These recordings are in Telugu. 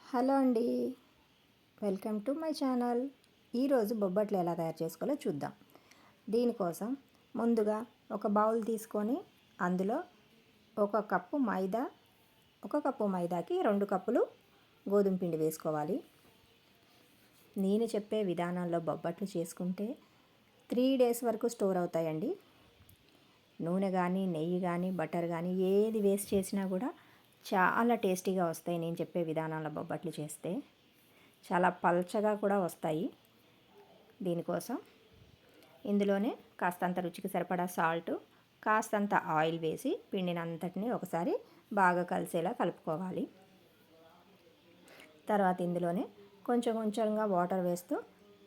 హలో అండి, వెల్కమ్ టు మై ఛానల్. ఈరోజు బొబ్బట్లు ఎలా తయారు చేసుకోవాలో చూద్దాం. దీనికోసం ముందుగా ఒక బౌల్ తీసుకొని అందులో ఒక కప్పు మైదాకి 2 కప్పులు గోధుమ పిండి వేసుకోవాలి. నేను చెప్పే విధానంలో బొబ్బట్లు చేసుకుంటే 3 డేస్ వరకు స్టోర్ అవుతాయండి. నూనె కానీ, నెయ్యి కానీ, బటర్ కానీ ఏది వేస్ట్ చేసినా కూడా చాలా టేస్టీగా వస్తాయి. నేను చెప్పే విధానంలో బొబ్బట్లు చేస్తే చాలా పల్చగా కూడా వస్తాయి. దీనికోసం ఇందులోనే కాస్తంత రుచికి సరిపడా సాల్ట్, కాస్తంత ఆయిల్ వేసి పిండిని అంతటిని ఒకసారి బాగా కలిసేలా కలుపుకోవాలి. తర్వాత ఇందులోనే కొంచెం కొంచెంగా వాటర్ వేస్తూ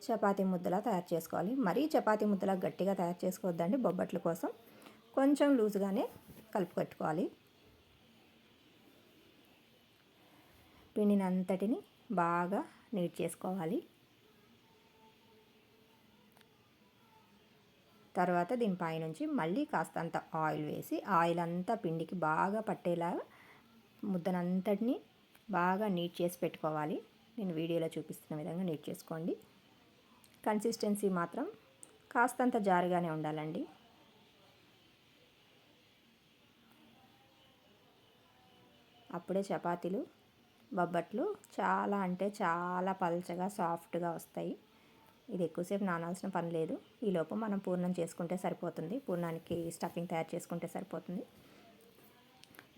చపాతీ ముద్దలా తయారు చేసుకోవాలి. మరీ చపాతీ ముద్దలా గట్టిగా తయారు చేసుకోవద్దండి. బొబ్బట్ల కోసం కొంచెం లూజ్గానే కలుపుకొట్టుకోవాలి. పిండిని అంతటిని బాగా నీట్ చేసుకోవాలి. తర్వాత దీనిపై నుంచి మళ్ళీ కాస్తంత ఆయిల్ వేసి ఆయిల్ అంతా పిండికి బాగా పట్టేలా ముద్దనంతటిని బాగా నీట్ చేసి పెట్టుకోవాలి. నేను వీడియోలో చూపిస్తున్న విధంగా నీట్ చేసుకోండి. కన్సిస్టెన్సీ మాత్రం కాస్తంత జారుగానే ఉండాలండి. అప్పుడే చపాతీలు, బొబ్బట్లు చాలా అంటే చాలా పల్చగా సాఫ్ట్గా వస్తాయి. ఇది ఎక్కువసేపు నానాల్సిన పని లేదు. ఈలోపు మనం పూర్ణం చేసుకుంటే సరిపోతుంది. పూర్ణానికి స్టఫింగ్ తయారు చేసుకుంటే సరిపోతుంది.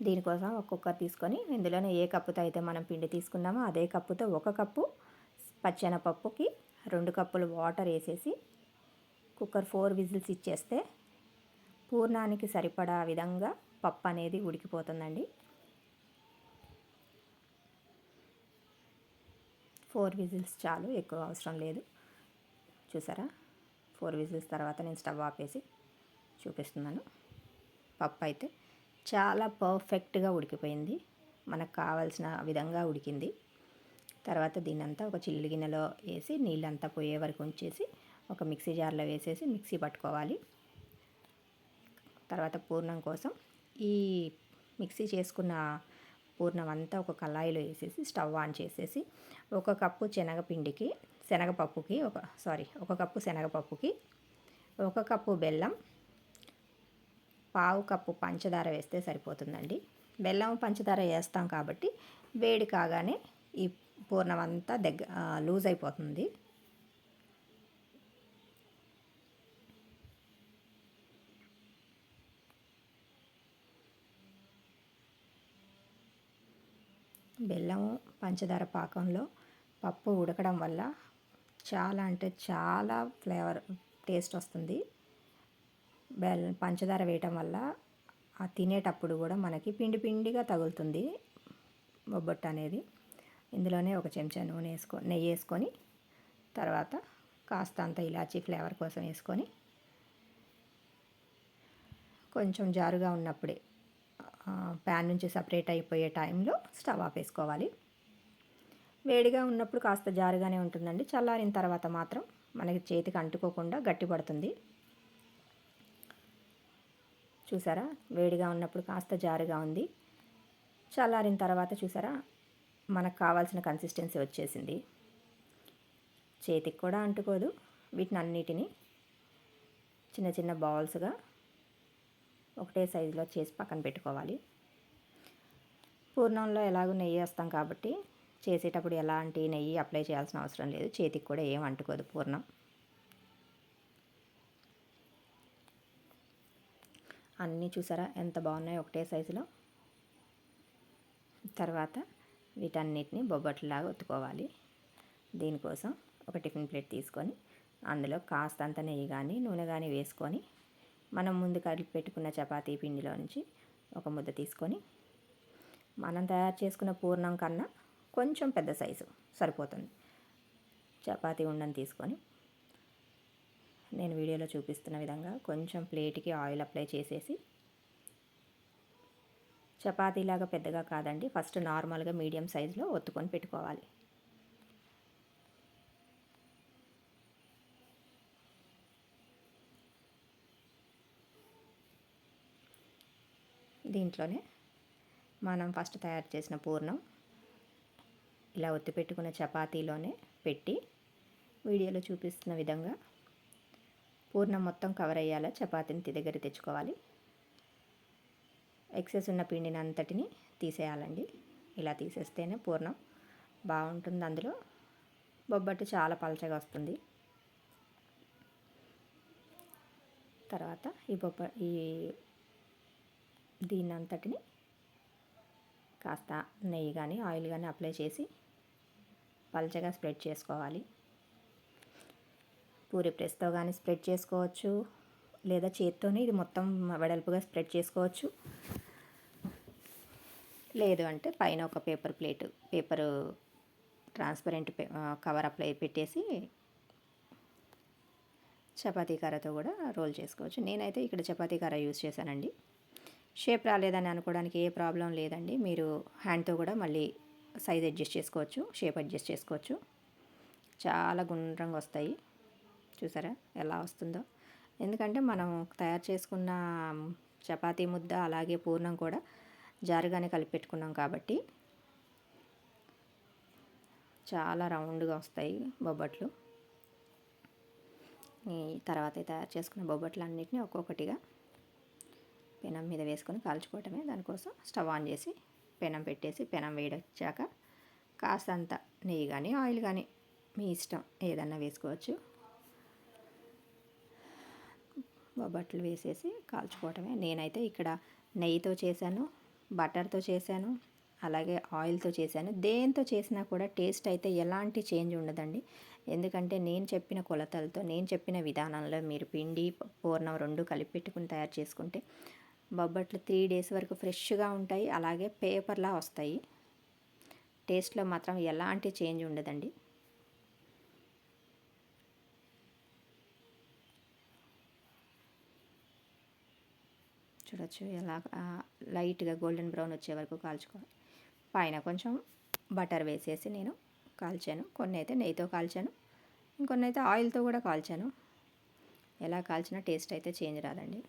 దీనికోసం ఒక కుక్కర్ తీసుకొని ఇందులోనే ఏ కప్పుతో అయితే మనం పిండి తీసుకున్నామో అదే కప్పుతో 1 కప్పు పచ్చెనపప్పుకి 2 కప్పులు వాటర్ వేసేసి కుక్కర్ 4 విజిల్స్ ఇచ్చేస్తే పూర్ణానికి సరిపడా విధంగా పప్పు అనేది ఉడికిపోతుందండి. 4 విజిల్స్ చాలు, ఎక్కువ అవసరం లేదు. చూసారా, 4 విజిల్స్ తర్వాత నేను స్టవ్ ఆపేసి చూపిస్తున్నాను. పప్పు అయితే చాలా పర్ఫెక్ట్గా ఉడికిపోయింది. మనకు కావాల్సిన విధంగా ఉడికింది. తర్వాత దీన్నంతా ఒక చిల్లు గిన్నెలో వేసి నీళ్ళంతా పోయే వరకు ఉంచేసి ఒక మిక్సీ జార్లో వేసేసి మిక్సీ పట్టుకోవాలి. తర్వాత పూర్ణం కోసం ఈ మిక్సీ చేసుకున్న పూర్ణం అంతా ఒక కళాయిలో వేసేసి స్టవ్ ఆన్ చేసేసి 1 కప్పు శనగపప్పుకి 1 కప్పు శనగపప్పుకి 1 కప్పు బెల్లం, 1/2 కప్పు పంచదార వేస్తే సరిపోతుందండి. బెల్లం పంచదార వేస్తాం కాబట్టి వేడి కాగానే ఈ పూర్ణం అంతా లూజ్ అయిపోతుంది. బెల్లం పంచదార పాకంలో పప్పు ఉడకడం వల్ల చాలా అంటే చాలా టేస్ట్ వస్తుంది. పంచదార వేయటం వల్ల తినేటప్పుడు కూడా మనకి పిండి పిండిగా తగులుతుంది బొబ్బట్టు అనేది. ఇందులోనే ఒక చెంచా నెయ్యి వేసుకొని తర్వాత కాస్తంత ఇలాచీ ఫ్లేవర్ కోసం వేసుకొని కొంచెం జారుగా ఉన్నప్పుడే ప్యాన్ నుంచి సపరేట్ అయిపోయే టైంలో స్టవ్ ఆపేసుకోవాలి. వేడిగా ఉన్నప్పుడు కాస్త జారుగానే ఉంటుందండి. చల్లారిన తర్వాత మాత్రం మనకి చేతికి అంటుకోకుండా గట్టిపడుతుంది. చూసారా, వేడిగా ఉన్నప్పుడు కాస్త జారుగా ఉంది. చల్లారిన తర్వాత చూసారా, మనకు కావాల్సిన కన్సిస్టెన్సీ వచ్చేసింది. చేతికి కూడా అంటుకోదు. వీటిని అన్నిటినీ చిన్న చిన్న బాల్స్గా ఒకటే సైజులో చేసి పక్కన పెట్టుకోవాలి. పూర్ణంలో ఎలాగో నెయ్యి వేస్తాం కాబట్టి చేసేటప్పుడు ఎలాంటి నెయ్యి అప్లై చేయాల్సిన అవసరం లేదు. చేతికి కూడా ఏం అంటుకోదు పూర్ణం. అన్నీ చూసారా ఎంత బాగున్నాయో ఒకటే సైజులో. తర్వాత వీటన్నిటిని బొబ్బట్లులాగా ఒత్తుకోవాలి. దీనికోసం ఒక టిఫిన్ ప్లేట్ తీసుకొని అందులో కాస్తంత నెయ్యి కానీ నూనె కానీ వేసుకొని మనం ముందు కలిపి పెట్టుకున్న చపాతీ పిండిలో నుంచి ఒక ముద్ద తీసుకొని మనం తయారు చేసుకున్న పూర్ణం కన్నా కొంచెం పెద్ద సైజు సరిపోతుంది చపాతీ ఉండని తీసుకొని నేను వీడియోలో చూపిస్తున్న విధంగా కొంచెం ప్లేట్కి ఆయిల్ అప్లై చేసేసి చపాతీలాగా పెద్దగా కాదండి, ఫస్ట్ నార్మల్గా మీడియం సైజులో ఒత్తుకొని పెట్టుకోవాలి. దీంట్లోనే మనం ఫస్ట్ తయారు చేసిన పూర్ణం ఇలా ఒత్తి పెట్టుకున్న చపాతీలోనే పెట్టి వీడియోలో చూపిస్తున్న విధంగా పూర్ణం మొత్తం కవర్ అయ్యేలా చపాతీని దగ్గర తెచ్చుకోవాలి. ఎక్సెస్ ఉన్న పిండిని అంతటిని తీసేయాలండి. ఇలా తీసేస్తేనే పూర్ణం బాగుంటుంది. అందులో బొబ్బట్టు చాలా పలచగా వస్తుంది. తర్వాత దీన్ని అంతటిని కాస్త నెయ్యి కానీ ఆయిల్ కానీ అప్లై చేసి పలచగా స్ప్రెడ్ చేసుకోవాలి. పూరి ప్రెస్తో కానీ స్ప్రెడ్ చేసుకోవచ్చు, లేదా చేత్తోనే ఇది మొత్తం వెడల్పుగా స్ప్రెడ్ చేసుకోవచ్చు. లేదు అంటే పైన ఒక పేపరు ట్రాన్స్పరెంట్ కవర్ అప్లై పెట్టేసి చపాతీ కర్రతో కూడా రోల్ చేసుకోవచ్చు. నేనైతే ఇక్కడ చపాతీ కర్ర యూజ్ చేశానండి. షేప్ రాలేదని అనుకోవడానికి ఏ ప్రాబ్లం లేదండి. మీరు హ్యాండ్తో కూడా మళ్ళీ సైజ్ అడ్జస్ట్ చేసుకోవచ్చు, షేప్ అడ్జస్ట్ చేసుకోవచ్చు. చాలా గుండ్రంగా వస్తాయి. చూసారా ఎలా వస్తుందో? ఎందుకంటే మనం తయారు చేసుకున్న చపాతీ ముద్ద అలాగే పూర్ణం కూడా జారుగానే కలిపి పెట్టుకున్నాం కాబట్టి చాలా రౌండ్గా వస్తాయి బొబ్బట్లు. ఈ తర్వాత తయారు చేసుకున్న బొబ్బట్లు అన్నిటిని ఒక్కొక్కటిగా పెనం మీద వేసుకొని కాల్చుకోవటమే. దానికోసం స్టవ్ ఆన్ చేసి పెనం పెట్టేసి పెనం వేడొచ్చాక కాస్తంత నెయ్యి కానీ ఆయిల్ కానీ మీ ఇష్టం ఏదన్నా వేసుకోవచ్చు. బొబ్బట్లు వేసేసి కాల్చుకోవటమే. నేనైతే ఇక్కడ నెయ్యితో చేశాను, బటర్తో చేశాను, అలాగే ఆయిల్తో చేశాను. దేంతో చేసినా కూడా టేస్ట్ అయితే ఎలాంటి చేంజ్ ఉండదండి. ఎందుకంటే నేను చెప్పిన కొలతలతో నేను చెప్పిన విధానంలో మీరు పిండి పూర్ణం రెండు కలిపి పెట్టుకుని తయారు చేసుకుంటే బొబ్బట్లు 3 days వరకు ఫ్రెష్గా ఉంటాయి. అలాగే పేపర్లా వస్తాయి. టేస్ట్లో మాత్రం ఎలాంటి చేంజ్ ఉండదండి. చూడొచ్చు ఎలా లైట్గా గోల్డెన్ బ్రౌన్ వచ్చే వరకు కాల్చుకోవాలి. పైన కొంచెం బటర్ వేసేసి నేను కాల్చాను. కొన్ని అయితే నెయ్యితో కాల్చాను, ఇంకొన్ని అయితే ఆయిల్తో కూడా కాల్చాను. ఎలా కాల్చినా టేస్ట్ అయితే చేంజ్ రాదండి.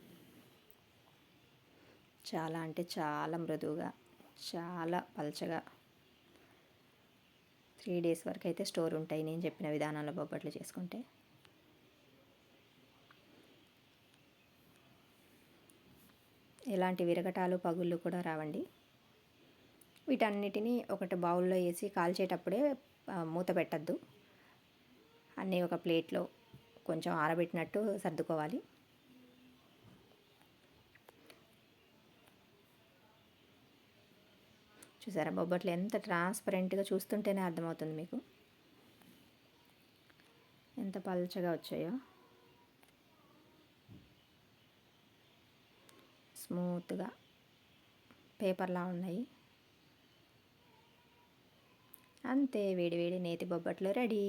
చాలా అంటే చాలా మృదువుగా, చాలా పలచగా 3 days వరకు అయితే స్టోర్ ఉంటాయి నేను చెప్పిన విధానంలో బొబ్బట్లు చేసుకుంటే. ఎలాంటి విరగటాలు పగుళ్ళు కూడా రావండి. వీటన్నిటిని ఒకటి బౌల్లో వేసి కాల్చేటప్పుడే మూత పెట్టద్దు. అన్నీ ఒక ప్లేట్లో కొంచెం ఆరబెట్టినట్టు సర్దుకోవాలి. చూసారా బొబ్బట్లు ఎంత ట్రాన్స్పరెంట్గా చూస్తుంటేనే అర్థమవుతుంది మీకు ఎంత పల్చగా వచ్చాయో. స్మూత్గా పేపర్లా ఉన్నాయి. అంతే, వేడి వేడి నేతి బొబ్బట్లు రెడీ.